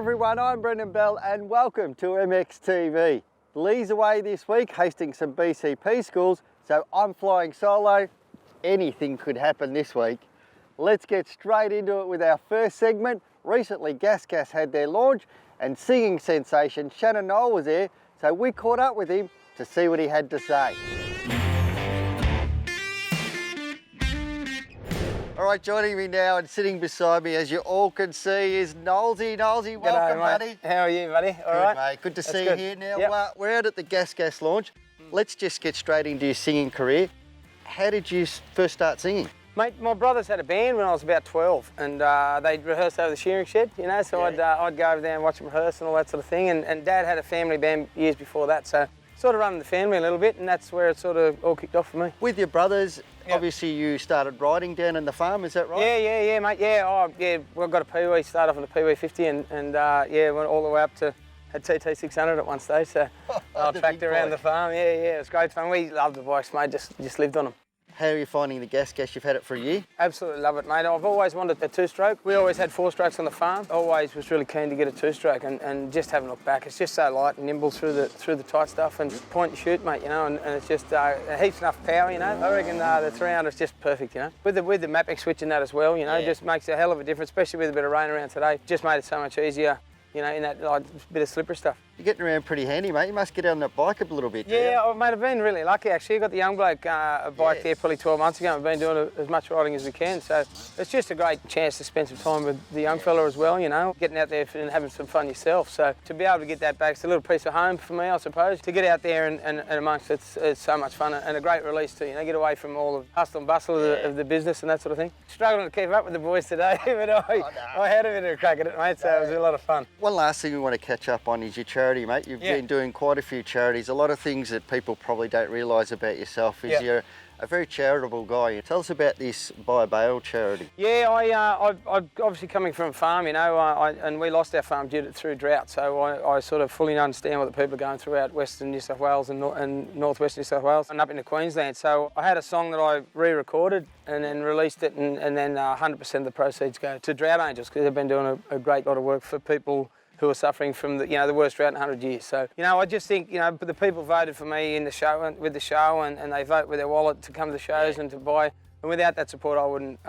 everyone, I'm Brendan Bell and welcome to MXTV. Lee's away this week hosting some BCP schools, so I'm flying solo. Anything could happen this week. Let's get straight into it with our first segment. Recently GasGas had their launch and singing sensation Shannon Noll was there, so we caught up with him to see what he had to say. All right, joining me now and sitting beside me, as you all can see, is Nollsy. Nollsy, welcome, buddy. How are you, buddy? All right, mate. Good to see you here now. We're out at the GasGas launch. Let's just get straight into your singing career. How did you first start singing? Mate, my brothers had a band when I was about 12, and they'd rehearse over the shearing shed, you know, so I'd go over there and watch them rehearse and all that sort of thing, and Dad had a family band years before that, so sort of running the family a little bit, and that's where it sort of all kicked off for me. With your brothers, obviously you started riding down in the farm, is that right? Yeah, mate, well, I got a Pee-wee, started off on a Pee-wee 50, and went all the way up to a TT 600 at one stage, so I tracked around the farm, it was great fun. We loved the bikes, mate, just lived on them. How are you finding the GasGas? You've had it for a year? Absolutely love it, mate. I've always wanted a two-stroke. We always had four-strokes on the farm. Always was really keen to get a two-stroke, and just having a look back, it's just so light and nimble through the tight stuff, and point and shoot, mate, you know, and it's just heaps enough power, you know. I reckon the 300 is just perfect, you know. With the mapping switch and that as well, you know, just makes a hell of a difference, especially with a bit of rain around today. Just made it so much easier, you know, in that bit of slippery stuff. You're getting around pretty handy, mate. You must get on that bike a little bit. Yeah, mate, I've been really lucky actually. I got the young bloke a bike there probably 12 months ago. I've been doing as much riding as we can, so it's just a great chance to spend some time with the young fella as well, you know, getting out there and having some fun yourself. So to be able to get that back, it's a little piece of home for me, I suppose. To get out there and amongst it's so much fun and a great release too, you know, get away from all the hustle and bustle of the business and that sort of thing. Struggling to keep up with the boys today, but I had a bit of a crack at it, mate, so it was a lot of fun. One last thing we want to catch up on is your charity, mate. You've been doing quite a few charities. A lot of things that people probably don't realise about yourself is you're a very charitable guy. Tell us about this Buy a Bale charity. Yeah, I obviously coming from a farm, you know, and we lost our farm through drought, so I sort of fully understand what the people are going through out Western New South Wales and Northwest New South Wales and up into Queensland. So I had a song that I re-recorded and then released it, and then 100% of the proceeds go to Drought Angels, because they've been doing a great lot of work for people who are suffering from the worst drought in 100 years. So, you know, I just think, you know, the people voted for me in the show, with the show, and they vote with their wallet to come to the shows and to buy. And without that support, I wouldn't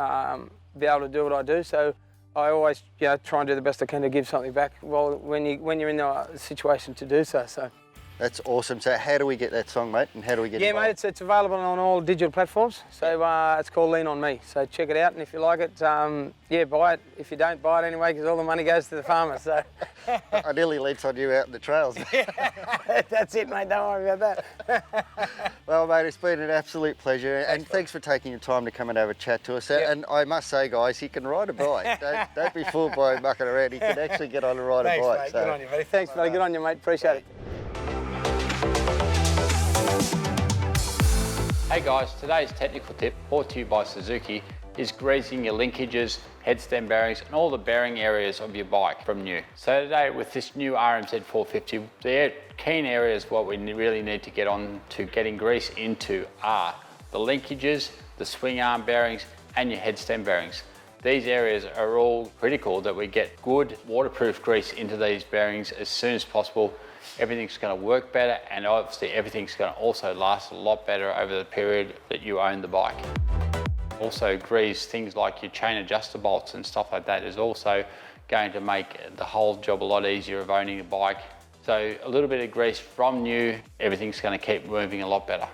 be able to do what I do. So I always, you know, try and do the best I can to give something back when you're in the situation to do so. So. That's awesome. So how do we get that song, mate, and how do we get it? Yeah, mate, it's available on all digital platforms. So it's called Lean On Me. So check it out, and if you like it, buy it. If you don't, buy it anyway, because all the money goes to the farmers. So I nearly led on you out in the trails. That's it, mate. Don't worry about that. Well, mate, it's been an absolute pleasure, and thanks for taking your time to come and have a chat to us. And I must say, guys, he can ride a bike. Don't be fooled by him mucking around. He can actually get on and ride a bike. Mate. So. Good on you, buddy. Thanks, buddy. Good on you, mate. Appreciate it. Hey guys, today's technical tip, brought to you by Suzuki, is greasing your linkages, head stem bearings and all the bearing areas of your bike from new. So today with this new RMZ 450, the keen areas what we really need to get on to getting grease into are the linkages, the swing arm bearings and your head stem bearings. These areas are all critical that we get good waterproof grease into these bearings as soon as possible. Everything's going to work better, and obviously everything's going to also last a lot better over the period that you own the bike. Also grease things like your chain adjuster bolts and stuff like that is also going to make the whole job a lot easier of owning a bike. So a little bit of grease from new, everything's going to keep moving a lot better.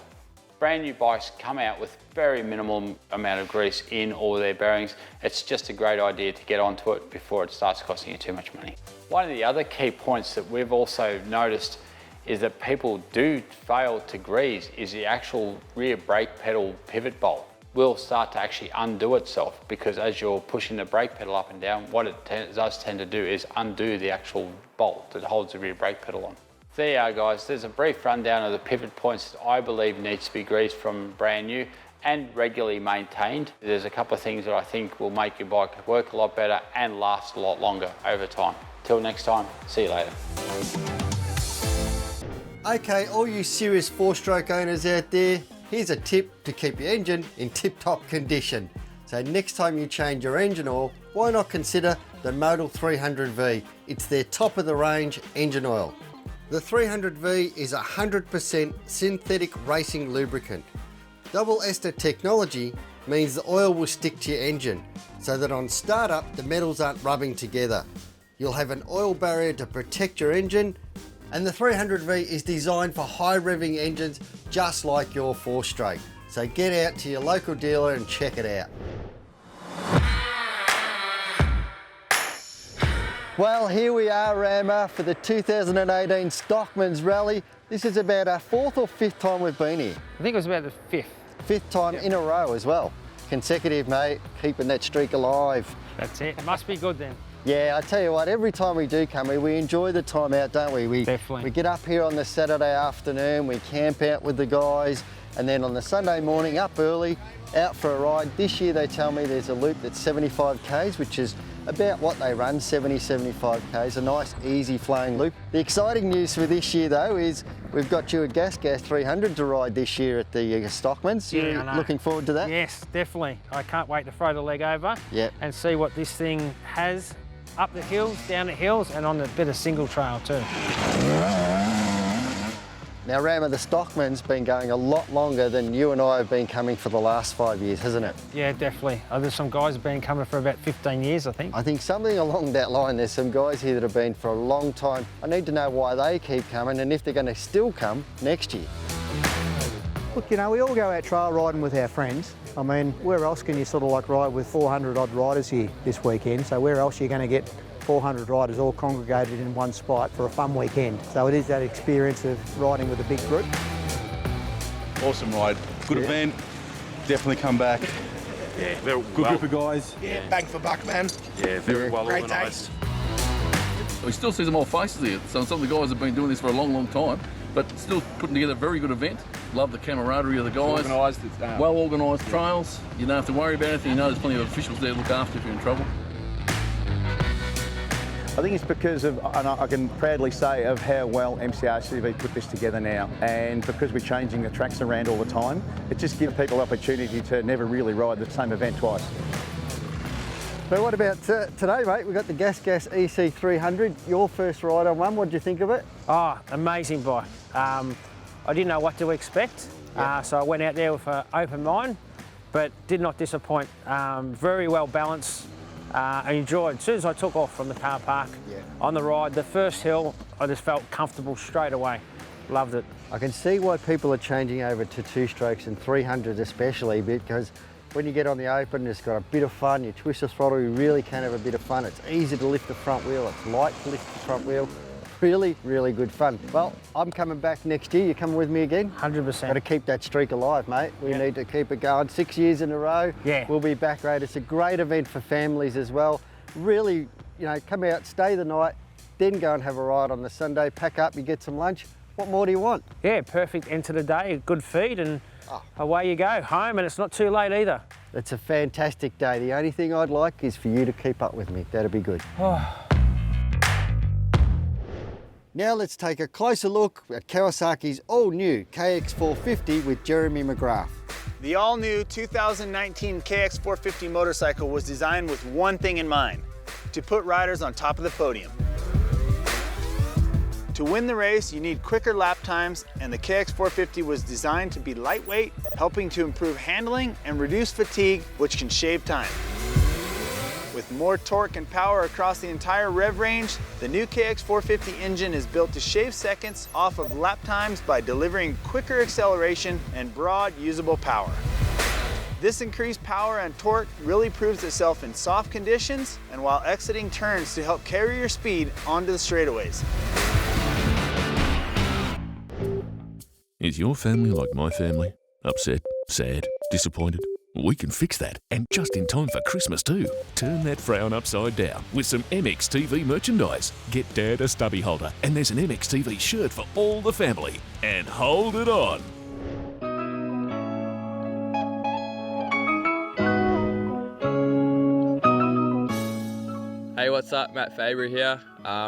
Brand new bikes come out with very minimal amount of grease in all their bearings. It's just a great idea to get onto it before it starts costing you too much money. One of the other key points that we've also noticed is that people do fail to grease is the actual rear brake pedal pivot bolt will start to actually undo itself, because as you're pushing the brake pedal up and down, what it does tend to do is undo the actual bolt that holds the rear brake pedal on. There you are, guys. There's a brief rundown of the pivot points that I believe needs to be greased from brand new and regularly maintained. There's a couple of things that I think will make your bike work a lot better and last a lot longer over time. Till next time, see you later. Okay, all you serious four-stroke owners out there, here's a tip to keep your engine in tip-top condition. So next time you change your engine oil, why not consider the Modal 300V. It's their top of the range engine oil. The 300V is 100% synthetic racing lubricant. Double ester technology means the oil will stick to your engine so that on startup the metals aren't rubbing together. You'll have an oil barrier to protect your engine, and the 300V is designed for high revving engines just like your 4-stroke. So get out to your local dealer and check it out. Well, here we are, Rammer, for the 2018 Stockman's Rally. This is about our 4th or 5th time we've been here. I think it was about the 5th. 5th time in a row as well. Consecutive, mate, keeping that streak alive. That's it. Must be good then. Yeah, I tell you what, every time we do come here, we enjoy the time out, don't we? Definitely. We get up here on the Saturday afternoon, we camp out with the guys, and then on the Sunday morning, up early, out for a ride. This year they tell me there's a loop that's 75 Ks, which is about what they run, 70, 75 Ks, a nice, easy flowing loop. The exciting news for this year though is we've got you a GasGas 300 to ride this year at the Stockman's. Yeah, You're looking forward to that? Yes, definitely. I can't wait to throw the leg over Yep. and see what this thing has up the hills, down the hills, and on a bit of single trail too. Now, Rammer, the Stockman's been going a lot longer than you and I have been coming for the last 5 years, hasn't it? Yeah, definitely. There's some guys have been coming for about 15 years, I think. I think something along that line. There's some guys here that have been for a long time. I need to know why they keep coming and if they're going to still come next year. Look, you know, we all go out trail riding with our friends. I mean, where else can you sort of like ride with 400 odd riders here this weekend? So where else are you going to get 400 riders all congregated in one spot for a fun weekend? So it is that experience of riding with a big group. Awesome ride, good event, definitely come back. Yeah, very Good group of guys. Yeah, Bang for buck, man. yeah, very well Great organised. We still see some old faces here. So some of the guys have been doing this for a long, long time, but still putting together a very good event. Love the camaraderie of the guys. Organised. Well organised trails. You don't have to worry about anything. You know there's plenty of officials there to look after if you're in trouble. I think it's because of, and I can proudly say, of how well MCRCV put this together now. And because we're changing the tracks around all the time, it just gives people the opportunity to never really ride the same event twice. But what about today, mate? We've got the GasGas EC300, your first ride on one. What did you think of it? Oh, amazing bike. I didn't know what to expect, so I went out there with an open mind, but did not disappoint. Very well balanced. I enjoyed. As soon as I took off from the car park on the ride, the first hill, I just felt comfortable straight away. Loved it. I can see why people are changing over to 2-strokes and 300 especially, because when you get on the open, it's got a bit of fun. You twist the throttle, you really can have a bit of fun. It's easy to lift the front wheel, it's light to lift the front wheel. Really, really good fun. Well, I'm coming back next year. You coming with me again? 100%. Got to keep that streak alive, mate. We need to keep it going. 6 years in a row. Yeah. We'll be back, mate. It's a great event for families as well. Really, you know, come out, stay the night, then go and have a ride on the Sunday. Pack up, you get some lunch. What more do you want? Yeah, perfect end to the day, a good feed, and away you go, home, and it's not too late either. It's a fantastic day. The only thing I'd like is for you to keep up with me. That'd be good. Now let's take a closer look at Kawasaki's all-new KX450 with Jeremy McGrath. The all-new 2019 KX450 motorcycle was designed with one thing in mind: to put riders on top of the podium. To win the race, you need quicker lap times, and the KX450 was designed to be lightweight, helping to improve handling and reduce fatigue, which can shave time. With more torque and power across the entire rev range, the new KX450 engine is built to shave seconds off of lap times by delivering quicker acceleration and broad usable power. This increased power and torque really proves itself in soft conditions and while exiting turns to help carry your speed onto the straightaways. Is your family like my family? Upset, sad, disappointed? We can fix that, and just in time for Christmas too. Turn that frown upside down with some MXTV merchandise. Get Dad a stubby holder, and there's an MXTV shirt for all the family. And hold it on. Hey, what's up? Matt Faber here,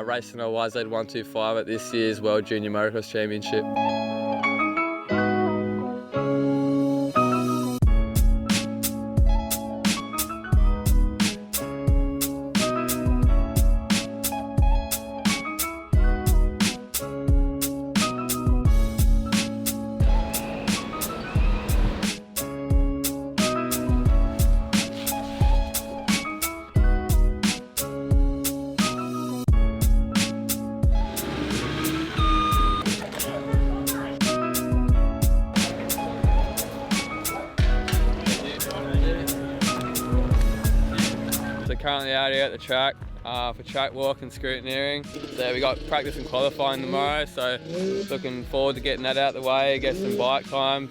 racing a YZ125 at this year's World Junior Motocross Championship. currently out here at the track for track walk and scrutineering. So we got practice and qualifying tomorrow, so looking forward to getting that out of the way, get some bike time.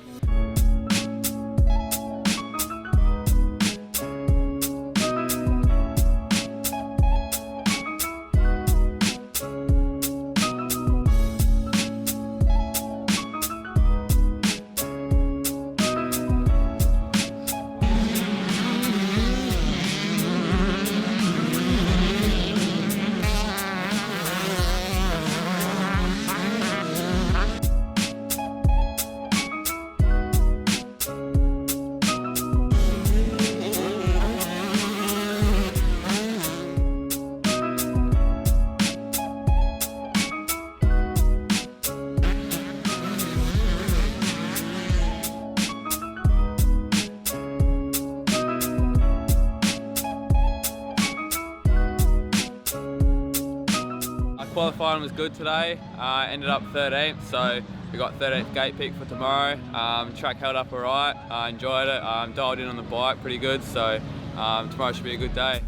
Qualifying was good today, ended up 13th, so we got 13th gate pick for tomorrow. Track held up alright, I enjoyed it, dialed in on the bike pretty good, so tomorrow should be a good day.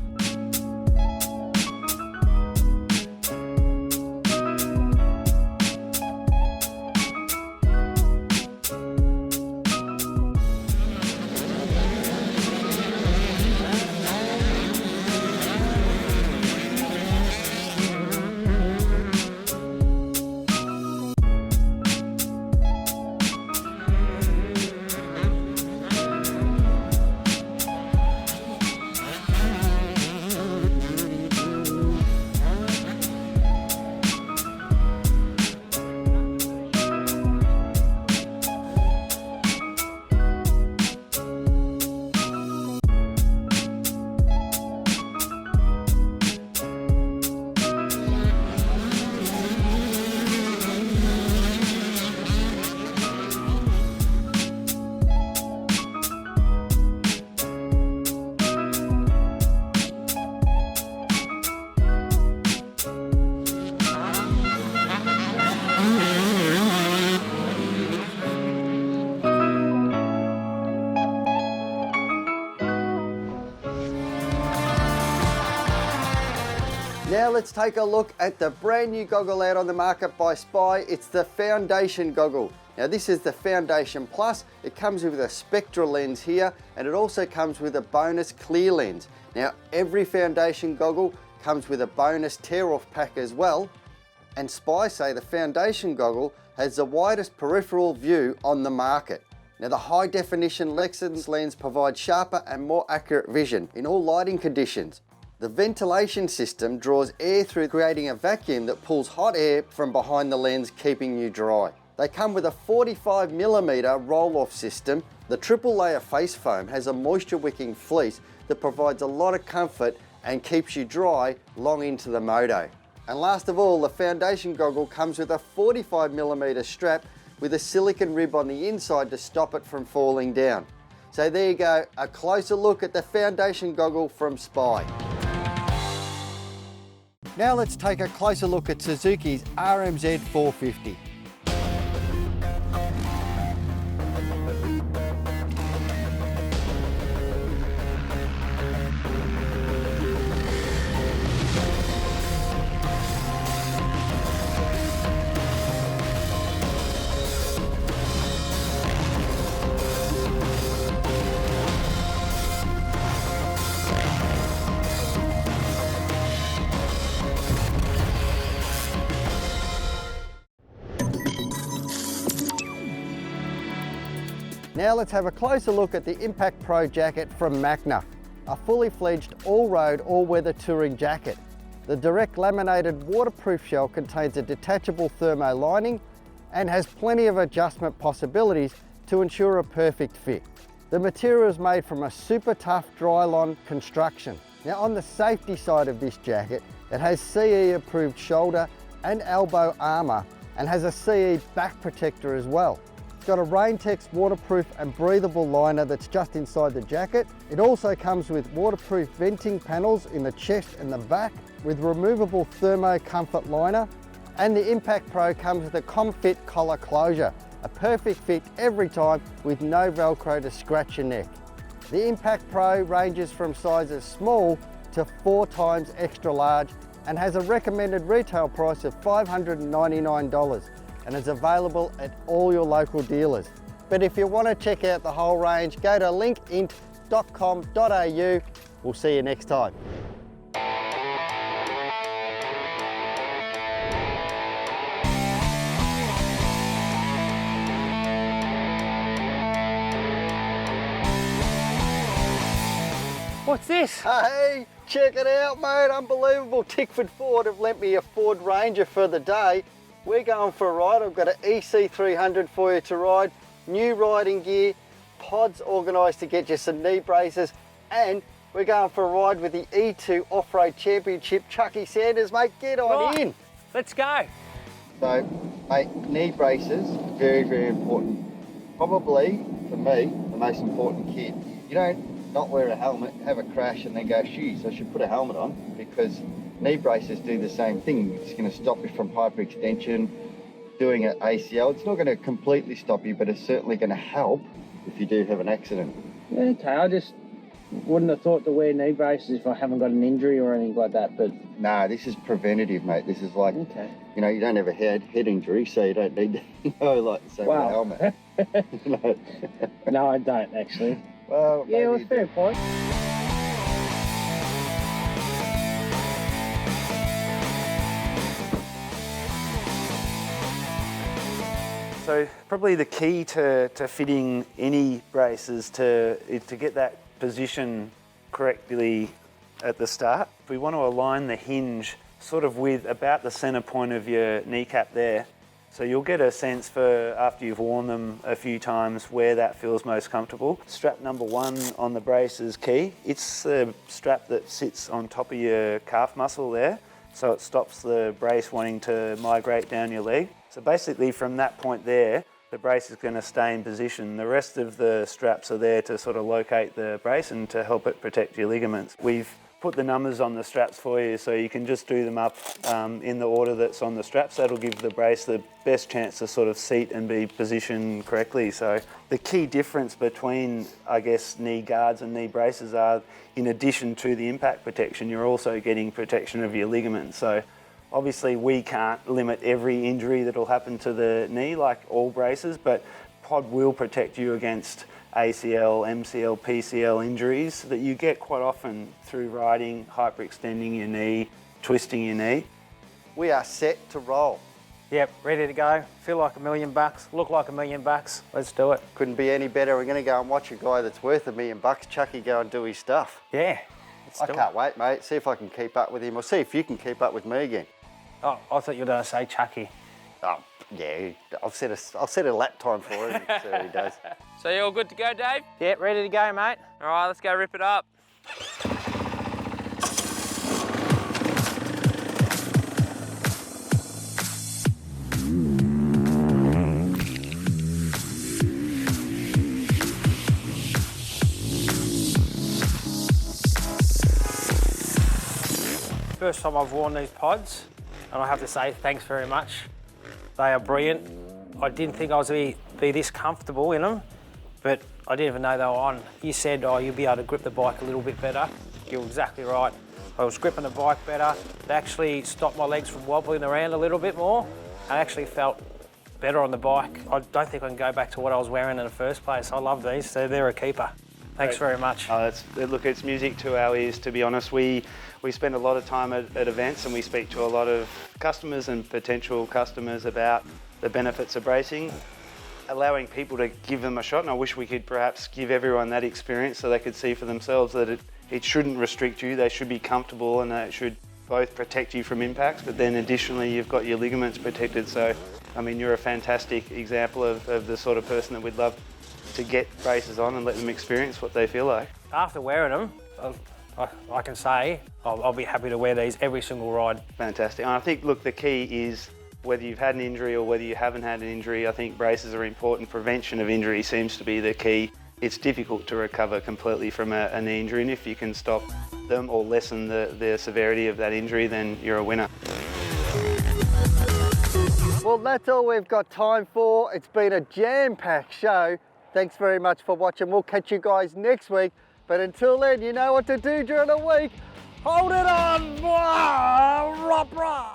Now let's take a look at the brand new goggle out on the market by Spy. It's the Foundation goggle. Now this is the Foundation Plus. It comes with a spectral lens here, and it also comes with a bonus clear lens. Now every Foundation goggle comes with a bonus tear-off pack as well. And Spy say the Foundation goggle has the widest peripheral view on the market. Now the high definition Lexus lens provides sharper and more accurate vision in all lighting conditions. The ventilation system draws air through, creating a vacuum that pulls hot air from behind the lens, keeping you dry. They come with a 45mm roll-off system. The triple layer face foam has a moisture wicking fleece that provides a lot of comfort and keeps you dry long into the moto. And last of all, the Foundation goggle comes with a 45mm strap with a silicone rib on the inside to stop it from falling down. So there you go, a closer look at the Foundation goggle from Spy. Now let's take a closer look at Suzuki's RMZ 450. Now let's have a closer look at the Impact Pro jacket from Magna, a fully fledged all-road, all-weather touring jacket. The direct laminated waterproof shell contains a detachable thermo lining and has plenty of adjustment possibilities to ensure a perfect fit. The material is made from a super tough Drylon construction. Now on the safety side of this jacket, it has CE approved shoulder and elbow armour and has a CE back protector as well. It's got a Rain-Tex waterproof and breathable liner that's just inside the jacket. It also comes with waterproof venting panels in the chest and the back with removable thermo comfort liner. And the Impact Pro comes with a ComFit collar closure, a perfect fit every time with no Velcro to scratch your neck. The Impact Pro ranges from sizes small to 4 times extra large and has a recommended retail price of $599 and is available at all your local dealers. But if you want to check out the whole range, go to linkint.com.au. We'll see you next time. What's this? Hey, check it out, mate. Unbelievable. Tickford Ford have lent me a Ford Ranger for the day. We're going for a ride. I've got an EC300 for you to ride, new riding gear, pods organised to get you some knee braces, and we're going for a ride with the E2 Off-Road Championship. Chucky Sanders, mate, get on in. Let's go. So, mate, knee braces, very, very important. Probably, for me, the most important kid. You don't not wear a helmet, have a crash and then go, shoes, I should put a helmet on, because knee braces do the same thing. It's going to stop you from hyperextension, doing an ACL. It's not going to completely stop you, but it's certainly going to help if you do have an accident. Yeah, okay, I just wouldn't have thought to wear knee braces if I haven't got an injury or anything like that, but... Nah, this is preventative, mate. This is like, okay. You know, you don't have a head injury, so you don't need to, like, say, with a helmet. No. No, I don't, actually. Well, yeah, it was fair point. So probably the key to fitting any brace is to get that position correctly at the start. We want to align the hinge sort of with about the centre point of your kneecap there. So you'll get a sense for, after you've worn them a few times, where that feels most comfortable. Strap number 1 on the brace is key. It's the strap that sits on top of your calf muscle there, so it stops the brace wanting to migrate down your leg. So basically from that point there, the brace is going to stay in position. The rest of the straps are there to sort of locate the brace and to help it protect your ligaments. We've put the numbers on the straps for you, so you can just do them up in the order that's on the straps. That'll give the brace the best chance to sort of seat and be positioned correctly. So the key difference between, I guess, knee guards and knee braces are, in addition to the impact protection, you're also getting protection of your ligaments. So obviously we can't limit every injury that'll happen to the knee like all braces, but pod will protect you against ACL, MCL, PCL injuries that you get quite often through riding, hyperextending your knee, twisting your knee. We are set to roll. Yep, ready to go. Feel like $1 million, look like $1 million. Let's do it. Couldn't be any better. We're going to go and watch a guy that's worth $1 million, Chucky, go and do his stuff. Yeah. I can't wait, mate. See if I can keep up with him, or see if you can keep up with me again. Oh, I thought you were going to say Chucky. Oh, yeah, I'll set a lap time for him and see what he does. So you all good to go, Dave? Yeah, ready to go, mate. All right, let's go rip it up. First time I've worn these pods, and I have to say thanks very much. They are brilliant. I didn't think I was going to be this comfortable in them, but I didn't even know they were on. You said, oh, you'll be able to grip the bike a little bit better. You're exactly right. I was gripping the bike better. They actually stopped my legs from wobbling around a little bit more. I actually felt better on the bike. I don't think I can go back to what I was wearing in the first place. I love these, so they're a keeper. Thanks very much. Look, it's music to our ears, to be honest. We spend a lot of time at events, and we speak to a lot of customers and potential customers about the benefits of bracing, allowing people to give them a shot. And I wish we could perhaps give everyone that experience so they could see for themselves that it shouldn't restrict you. They should be comfortable, and it should both protect you from impacts, but then additionally you've got your ligaments protected. So, I mean, you're a fantastic example of the sort of person that we'd love to get braces on and let them experience what they feel like. After wearing them, I can say I'll be happy to wear these every single ride. Fantastic. And I think, look, the key is whether you've had an injury or whether you haven't had an injury, I think braces are important. Prevention of injury seems to be the key. It's difficult to recover completely from a knee injury, and if you can stop them or lessen the severity of that injury, then you're a winner. Well, that's all we've got time for. It's been a jam-packed show. Thanks very much for watching. We'll catch you guys next week. But until then, you know what to do during the week. Hold it on! Rah, rah, rah.